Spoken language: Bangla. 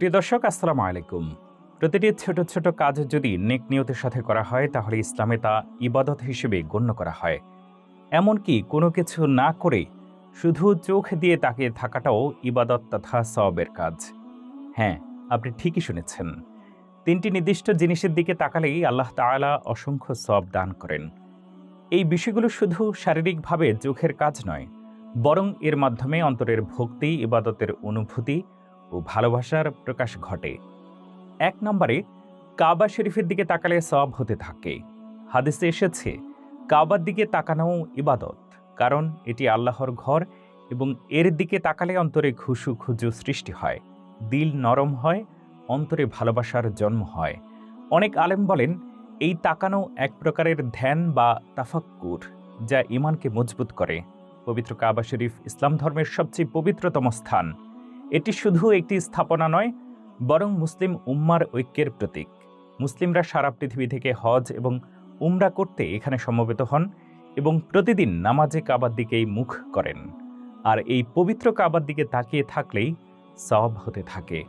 প্রিয় দর্শক, আসসালামু আলাইকুম। প্রতিটি ছোট ছোট কাজ যদি নেক নিয়তের সাথে করা হয় তাহলে ইসলামে তা ইবাদত হিসেবে গণ্য করা হয়। এমনকি কোনো কিছু না করে শুধু চোখ দিয়ে তাকিয়ে থাকাটাও ইবাদত তথা সওয়াবের কাজ। হ্যাঁ, আপনি ঠিকই শুনেছেন। তিনটি নির্দিষ্ট জিনিসের দিকে তাকালেই আল্লাহ তাআলা অসংখ্য সওয়াব দান করেন। এই বিষয়গুলো শুধু শারীরিকভাবে চোখের কাজ নয়, বরং এর মাধ্যমে অন্তরের ভক্তি, ইবাদতের অনুভূতি ও ভালোবাসার প্রকাশ ঘটে। ১ নম্বরে, কাবা শরীফের দিকে তাকালে সওয়াব হতে থাকে। হাদিসে এসেছে, কাবার দিকে তাকানোও ইবাদত, কারণ এটি আল্লাহর ঘর এবং এর দিকে তাকালে অন্তরে খুশু-খুজু সৃষ্টি হয়, দিল নরম হয়, অন্তরে ভালোবাসার জন্ম হয়। অনেক আলেম বলেন, এই তাকানো এক প্রকারের ধ্যান বা তাফাক্কুর, যা ঈমানকে মজবুত করে। পবিত্র কাবা শরীফ ইসলাম ধর্মের সবচেয়ে পবিত্রতম স্থান। এটি শুধু একটি স্থাপনা নয়, বরং মুসলিম উম্মার ঐক্যের প্রতীক। মুসলিমরা সারা পৃথিবী থেকে হজ এবং উমরা করতে এখানে সমবেত হন এবং প্রতিদিন নামাজে কাবার দিকেই মুখ করেন। আর এই পবিত্র কাবার দিকে তাকিয়ে থাকলেই সওয়াব হতে থাকে।